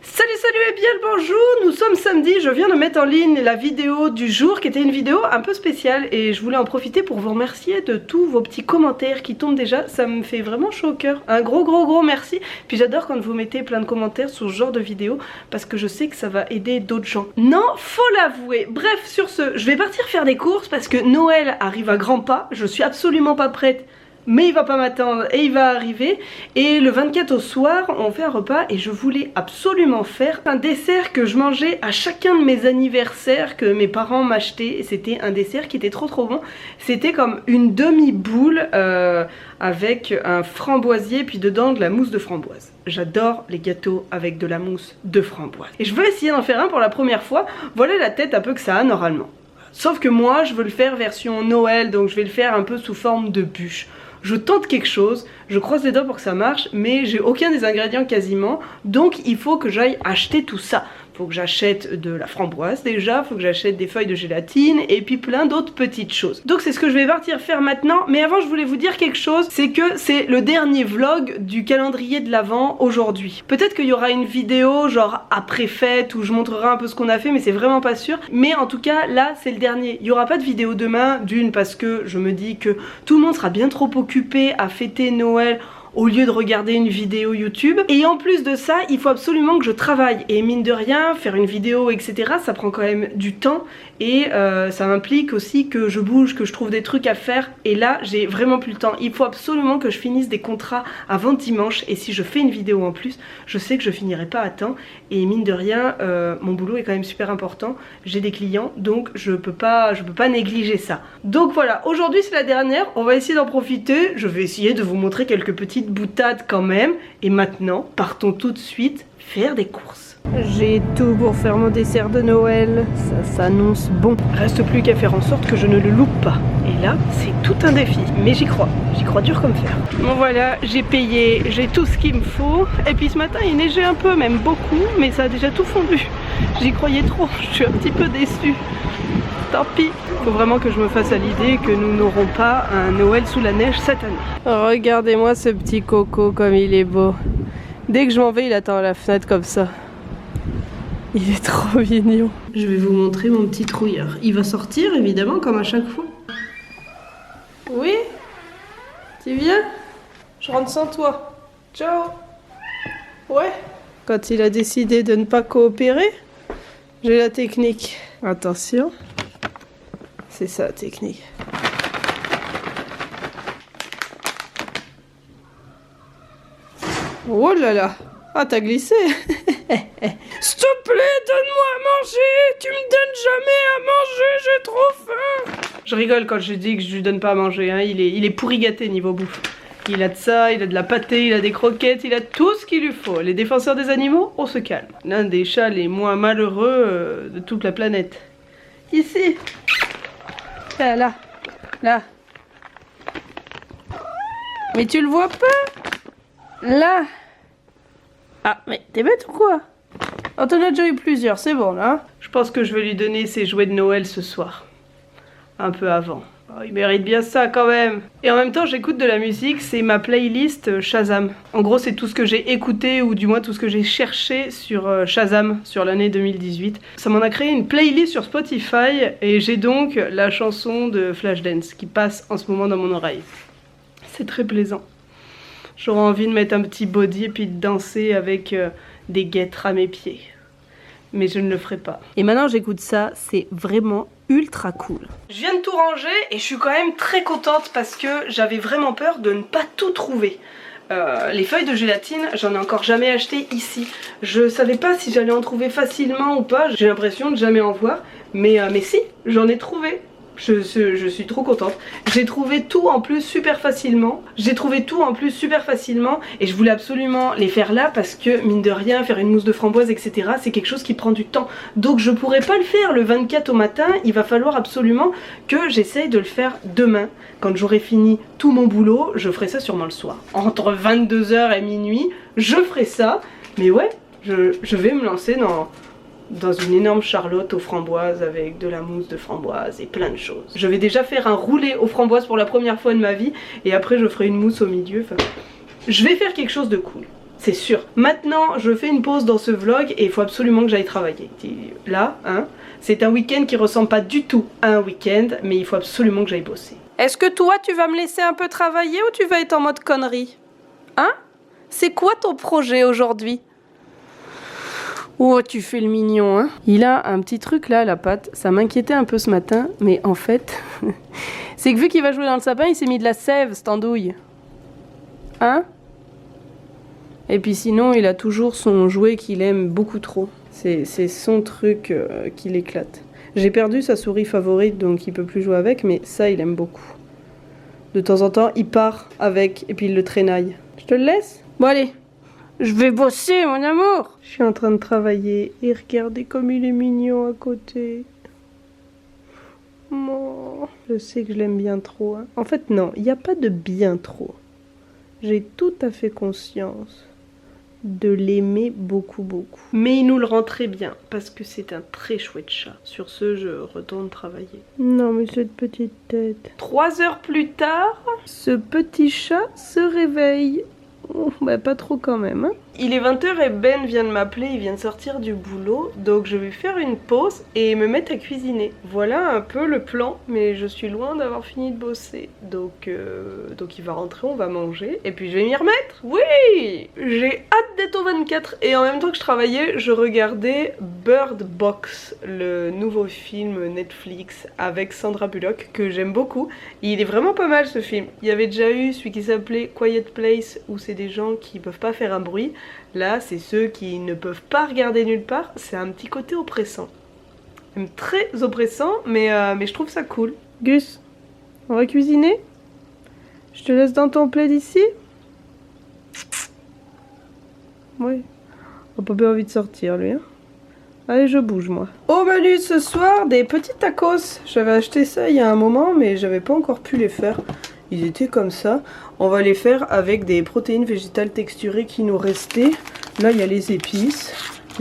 Salut et bien le bonjour, nous sommes samedi, je viens de mettre en ligne la vidéo du jour qui était une vidéo un peu spéciale et je voulais en profiter pour vous remercier de tous vos petits commentaires qui tombent déjà, ça me fait vraiment chaud au cœur, un gros merci. Puis j'adore quand vous mettez plein de commentaires sur ce genre de vidéo parce que je sais que ça va aider d'autres gens. Non, faut l'avouer. Bref, sur ce, je vais partir faire des courses parce que Noël arrive à grands pas, je suis absolument pas prête. Mais il va pas m'attendre et il va arriver. Et le 24 au soir, on fait un repas et je voulais absolument faire un dessert que je mangeais à chacun de mes anniversaires que mes parents m'achetaient. C'était un dessert qui était trop bon. C'était comme une demi-boule avec un framboisier puis dedans de la mousse de framboise. J'adore les gâteaux avec de la mousse de framboise. Et je veux essayer d'en faire un pour la première fois. Voilà la tête un peu que ça a normalement. Sauf que moi, je veux le faire version Noël, donc je vais le faire un peu sous forme de bûche. Je tente quelque chose, je croise les doigts pour que ça marche, mais j'ai aucun des ingrédients quasiment, donc il faut que j'aille acheter tout ça. Faut que j'achète de la framboise déjà, faut que j'achète des feuilles de gélatine et puis plein d'autres petites choses. Donc c'est ce que je vais partir faire maintenant, mais avant je voulais vous dire quelque chose, c'est que c'est le dernier vlog du calendrier de l'Avent aujourd'hui. Peut-être qu'il y aura une vidéo genre après fête où je montrerai un peu ce qu'on a fait, mais c'est vraiment pas sûr. Mais en tout cas là c'est le dernier, il y aura pas de vidéo demain, d'une parce que je me dis que tout le monde sera bien trop occupé à fêter Noël au lieu de regarder une vidéo YouTube. Et en plus de ça, il faut absolument que je travaille. Et mine de rien, faire une vidéo, etc., ça prend quand même du temps. Et ça implique aussi que je bouge, que je trouve des trucs à faire. Et là, j'ai vraiment plus le temps. Il faut absolument que je finisse des contrats avant dimanche. Et si je fais une vidéo en plus, je sais que je finirai pas à temps. Et mine de rien, mon boulot est quand même super important. J'ai des clients, donc je peux pas négliger ça. Donc voilà, aujourd'hui c'est la dernière. On va essayer d'en profiter. Je vais essayer de vous montrer quelques petites boutades quand même. Et maintenant, partons tout de suite faire des courses. J'ai tout pour faire mon dessert de Noël, ça s'annonce bon. Reste plus qu'à faire en sorte que je ne le loupe pas. Et là, c'est tout un défi, mais j'y crois dur comme fer. Bon voilà, j'ai payé, j'ai tout ce qu'il me faut. Et puis ce matin, il neigeait un peu, même beaucoup, mais ça a déjà tout fondu. J'y croyais trop, je suis un petit peu déçue. Tant pis, faut vraiment que je me fasse à l'idée que nous n'aurons pas un Noël sous la neige cette année. Regardez-moi ce petit coco comme il est beau. Dès que je m'en vais, il attend à la fenêtre comme ça. Il est trop mignon. Je vais vous montrer mon petit trouilleur. Il va sortir évidemment comme à chaque fois. Oui? Tu viens? Je rentre sans toi. Ciao. Ouais? Quand il a décidé de ne pas coopérer, j'ai la technique. Attention. C'est ça la technique. Oh là là. Ah, t'as glissé. S'il te plaît, donne-moi à manger. Tu me donnes jamais à manger, j'ai trop faim. Je rigole quand je dis que je lui donne pas à manger, hein. Il est pourri gâté niveau bouffe. Il a de ça, il a de la pâtée, il a des croquettes, il a tout ce qu'il lui faut. Les défenseurs des animaux, on se calme. L'un des chats les moins malheureux de toute la planète. Ici. Là. Mais tu le vois pas? Là. Ah, mais t'es bête ou quoi? Oh, t'en as déjà eu plusieurs, c'est bon là. Je pense que je vais lui donner ses jouets de Noël ce soir. Un peu avant. Oh, il mérite bien ça quand même. Et en même temps, j'écoute de la musique, c'est ma playlist Shazam. En gros, c'est tout ce que j'ai écouté, ou du moins tout ce que j'ai cherché sur Shazam, sur l'année 2018. Ça m'en a créé une playlist sur Spotify, et j'ai donc la chanson de Flashdance qui passe en ce moment dans mon oreille. C'est très plaisant. J'aurais envie de mettre un petit body et puis de danser avec des guêtres à mes pieds. Mais je ne le ferai pas. Et maintenant j'écoute ça, c'est vraiment ultra cool. Je viens de tout ranger et je suis quand même très contente parce que j'avais vraiment peur de ne pas tout trouver. Les feuilles de gélatine, j'en ai encore jamais acheté ici. Je savais pas si j'allais en trouver facilement ou pas, j'ai l'impression de jamais en voir. Mais si, j'en ai trouvé. Je suis trop contente. J'ai trouvé tout en plus super facilement. Et je voulais absolument les faire là parce que mine de rien, faire une mousse de framboise, etc. c'est quelque chose qui prend du temps. Donc je pourrais pas le faire le 24 au matin. Il va falloir absolument que j'essaye de le faire demain. Quand j'aurai fini tout mon boulot, je ferai ça sûrement le soir. Entre 22 h et minuit, je ferai ça. Mais ouais, je vais me lancer dans une énorme charlotte aux framboises avec de la mousse de framboise et plein de choses. Je vais déjà faire un roulé aux framboises pour la première fois de ma vie et après je ferai une mousse au milieu. Enfin, je vais faire quelque chose de cool. c'est sûr. Maintenant, je fais une pause dans ce vlog et il faut absolument que j'aille travailler. Là, hein, c'est un week-end qui ressemble pas du tout à un week-end, mais il faut absolument que j'aille bosser. Est-ce que toi, tu vas me laisser un peu travailler ou tu vas être en mode connerie? Hein? C'est quoi ton projet aujourd'hui? Oh, tu fais le mignon, hein? Il a un petit truc là, la patte. Ça m'inquiétait un peu ce matin, mais en fait, c'est que vu qu'il va jouer dans le sapin, il s'est mis de la sève, cette andouille. Hein? Et puis sinon, il a toujours son jouet qu'il aime beaucoup trop. C'est son truc qui l'éclate. J'ai perdu sa souris favorite, donc il peut plus jouer avec, mais ça, il aime beaucoup. De temps en temps, il part avec, et puis il le traînaille. Je te le laisse? Bon allez, je vais bosser, mon amour. Je suis en train de travailler, et regardez comme il est mignon à côté. Oh, je sais que je l'aime bien trop. Hein. En fait, non, il n'y a pas de bien trop. J'ai tout à fait conscience de l'aimer beaucoup beaucoup. Mais il nous le rend très bien parce que c'est un très chouette chat. Sur ce, je retourne travailler. Non mais cette petite tête. 3 heures plus tard, ce petit chat se réveille. Oh, bah pas trop quand même. Hein. Il est 20h et Ben vient de m'appeler, il vient de sortir du boulot. Donc je vais faire une pause et me mettre à cuisiner. Voilà un peu le plan, mais je suis loin d'avoir fini de bosser. Donc il va rentrer, on va manger et puis je vais m'y remettre. Oui! J'ai hâte d'être au 24 et en même temps que je travaillais, je regardais Bird Box, le nouveau film Netflix avec Sandra Bullock que j'aime beaucoup. Il est vraiment pas mal ce film. Il y avait déjà eu celui qui s'appelait Quiet Place où c'est des gens qui peuvent pas faire un bruit. Là, c'est ceux qui ne peuvent pas regarder nulle part. C'est un petit côté oppressant. Même très oppressant, mais je trouve ça cool. Gus, on va cuisiner? Je te laisse dans ton plaid ici? Oui. On n'a pas bien envie de sortir, lui. Hein. Allez, je bouge, moi. Au menu ce soir, des petits tacos. J'avais acheté ça il y a un moment, mais j'avais pas encore pu les faire. Ils étaient comme ça. On va les faire avec des protéines végétales texturées qui nous restaient. Là, il y a les épices,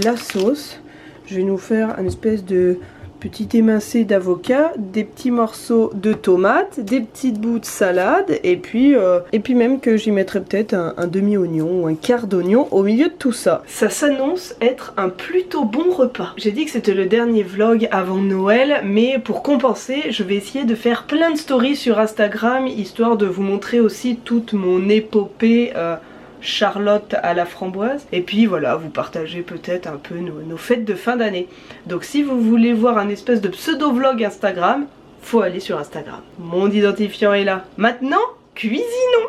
la sauce. Je vais nous faire un espèce de petit émincé d'avocat, des petits morceaux de tomates, des petites bouts de salade, et puis même que j'y mettrai peut-être un demi-oignon ou un quart d'oignon au milieu de tout ça. Ça s'annonce être un plutôt bon repas. J'ai dit que c'était le dernier vlog avant Noël, mais pour compenser, je vais essayer de faire plein de stories sur Instagram, histoire de vous montrer aussi toute mon épopée Charlotte à la framboise, et puis voilà, vous partagez peut-être un peu nos fêtes de fin d'année. Donc si vous voulez voir un espèce de pseudo vlog Instagram, faut aller sur Instagram. Mon identifiant est là. Maintenant, cuisinons.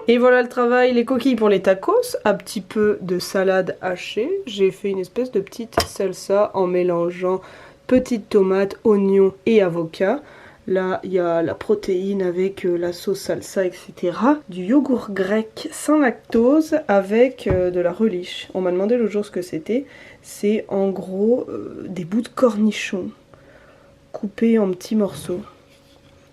Et voilà le travail, les coquilles pour les tacos, un petit peu de salade hachée. J'ai fait une espèce de petite salsa en mélangeant petites tomates, oignons et avocat. Là, il y a la protéine avec la sauce salsa, etc. Du yogourt grec sans lactose avec de la relish. On m'a demandé l'autre jour ce que c'était. C'est en gros des bouts de cornichons coupés en petits morceaux.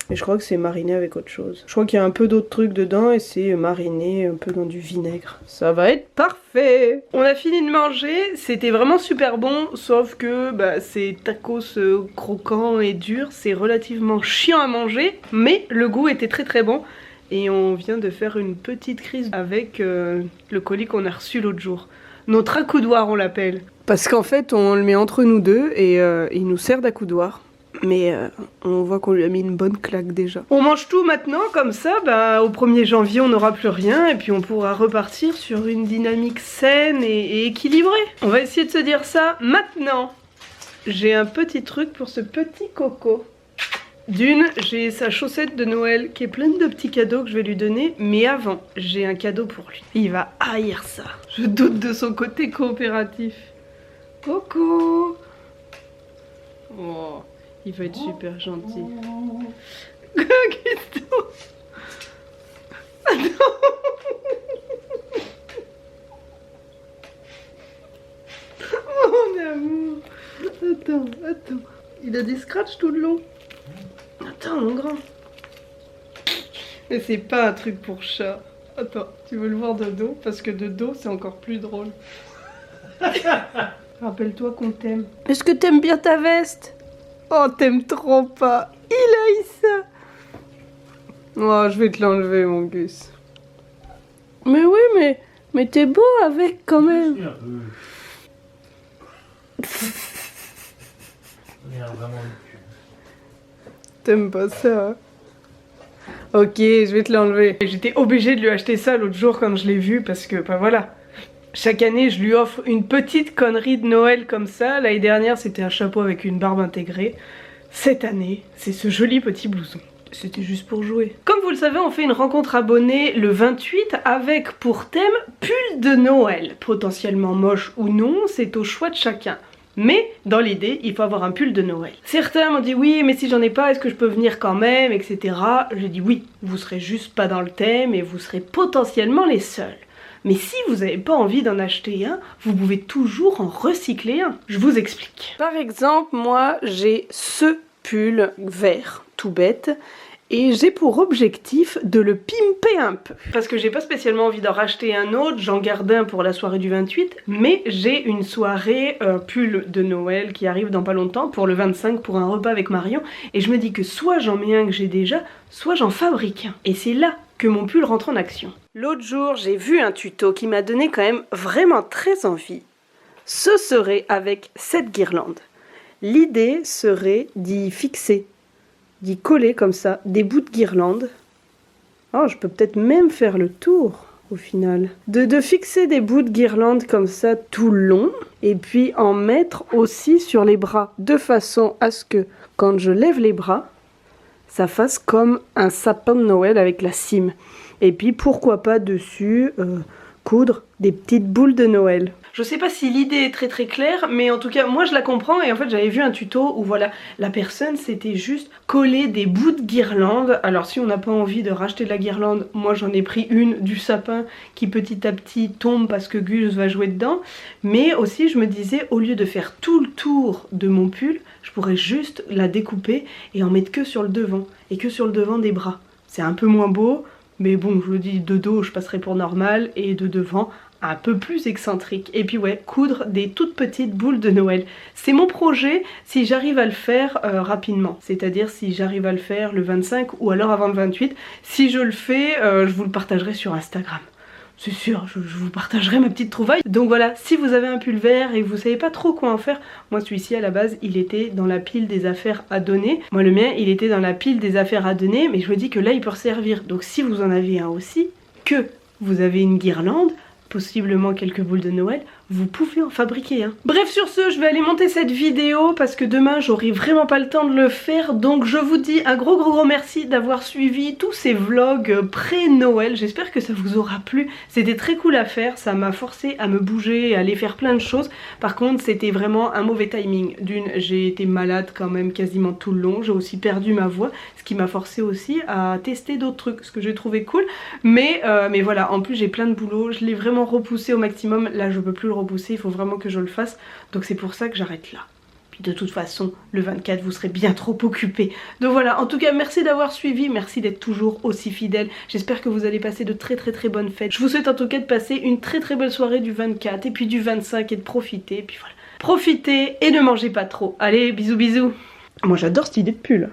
Et je crois que c'est mariné avec autre chose. Je crois qu'il y a un peu d'autres trucs dedans et c'est mariné un peu dans du vinaigre. Ça va être parfait! On a fini de manger, c'était vraiment super bon, sauf que c'est tacos croquants et durs, c'est relativement chiant à manger, mais le goût était très très bon. Et on vient de faire une petite crise avec le colis qu'on a reçu l'autre jour. Notre accoudoir on l'appelle. Parce qu'en fait on le met entre nous deux et il nous sert d'accoudoir. Mais on voit qu'on lui a mis une bonne claque déjà. On mange tout maintenant, comme ça, au 1er janvier on n'aura plus rien et puis on pourra repartir sur une dynamique saine et équilibrée. On va essayer de se dire ça maintenant. J'ai un petit truc pour ce petit coco. D'une, j'ai sa chaussette de Noël qui est pleine de petits cadeaux que je vais lui donner, mais avant, j'ai un cadeau pour lui. Il va haïr ça. Je doute de son côté coopératif. Coco! Oh. Il va être super gentil. Gusto. Attends. Mon amour. Attends. Il a des scratchs tout le long. Attends, mon grand. Mais c'est pas un truc pour chat. Attends, tu veux le voir de dos? Parce que de dos, c'est encore plus drôle. Rappelle-toi qu'on t'aime. Est-ce que t'aimes bien ta veste? Oh, t'aimes trop pas. Il a eu ça. Oh, je vais te l'enlever, mon Gus. Mais oui, mais Mais t'es beau avec quand même. Un peu. On est vraiment le cul. T'aimes pas ça? Ok, je vais te l'enlever. J'étais obligée de lui acheter ça l'autre jour quand je l'ai vu parce que, bah voilà. Chaque année, je lui offre une petite connerie de Noël comme ça. L'année dernière, c'était un chapeau avec une barbe intégrée. Cette année, c'est ce joli petit blouson. C'était juste pour jouer. Comme vous le savez, on fait une rencontre abonnée le 28 avec pour thème pull de Noël. Potentiellement moche ou non, c'est au choix de chacun. Mais dans l'idée, il faut avoir un pull de Noël. Certains m'ont dit oui, mais si j'en ai pas, est-ce que je peux venir quand même, etc. J'ai dit oui, vous serez juste pas dans le thème et vous serez potentiellement les seuls. Mais si vous n'avez pas envie d'en acheter un, vous pouvez toujours en recycler un. Je vous explique. Par exemple, moi, j'ai ce pull vert, tout bête, et j'ai pour objectif de le pimper un peu. Parce que j'ai pas spécialement envie d'en racheter un autre, j'en garde un pour la soirée du 28, mais j'ai une soirée pull de Noël qui arrive dans pas longtemps, pour le 25, pour un repas avec Marion, et je me dis que soit j'en mets un que j'ai déjà, soit j'en fabrique un. Et c'est là que mon pull rentre en action. L'autre jour, j'ai vu un tuto qui m'a donné quand même vraiment très envie. Ce serait avec cette guirlande. L'idée serait d'y fixer, d'y coller comme ça des bouts de guirlande. Oh, je peux peut-être même faire le tour au final. De fixer des bouts de guirlande comme ça tout le long et puis en mettre aussi sur les bras de façon à ce que quand je lève les bras, ça fasse comme un sapin de Noël avec la cime. Et puis pourquoi pas dessus coudre des petites boules de Noël. Je sais pas si l'idée est très très claire, mais en tout cas moi je la comprends et en fait j'avais vu un tuto où voilà, la personne c'était juste coller des bouts de guirlande. Alors si on n'a pas envie de racheter de la guirlande, moi j'en ai pris une du sapin qui petit à petit tombe parce que Gus va jouer dedans. Mais aussi je me disais, au lieu de faire tout le tour de mon pull, je pourrais juste la découper et en mettre que sur le devant et que sur le devant des bras. C'est un peu moins beau, mais bon je le dis, de dos je passerai pour normal et de devant un peu plus excentrique. Et puis ouais, coudre des toutes petites boules de Noël. C'est mon projet si j'arrive à le faire rapidement. C'est-à-dire si j'arrive à le faire le 25 ou alors avant le 28. Si je le fais, je vous le partagerai sur Instagram. C'est sûr, je vous partagerai ma petite trouvaille. Donc voilà, si vous avez un pull vert et que vous savez pas trop quoi en faire, moi celui-ci à la base il était dans la pile des affaires à donner. Moi le mien il était dans la pile des affaires à donner, mais je me dis que là il peut servir. Donc si vous en avez un aussi, que vous avez une guirlande, possiblement quelques boules de Noël, vous pouvez en fabriquer un. Bref, sur ce, je vais aller monter cette vidéo parce que demain j'aurai vraiment pas le temps de le faire, donc je vous dis un gros merci d'avoir suivi tous ces vlogs pré-Noël. J'espère que ça vous aura plu. C'était très cool à faire, ça m'a forcé à me bouger et à aller faire plein de choses. Par contre, c'était vraiment un mauvais timing. D'une, j'ai été malade quand même quasiment tout le long, j'ai aussi perdu ma voix, ce qui m'a forcé aussi à tester d'autres trucs, ce que j'ai trouvé cool. Mais voilà, en plus j'ai plein de boulot, je l'ai vraiment repoussé au maximum. Là je peux plus le repousser, il faut vraiment que je le fasse, donc c'est pour ça que j'arrête là. Puis de toute façon le 24 vous serez bien trop occupés. Donc voilà, en tout cas merci d'avoir suivi, merci d'être toujours aussi fidèles. J'espère que vous allez passer de très bonnes fêtes. Je vous souhaite en tout cas de passer une très belle soirée du 24 et puis du 25 et de profiter, et puis voilà. Profitez et ne mangez pas trop. Allez, bisous. Moi j'adore cette idée de pull.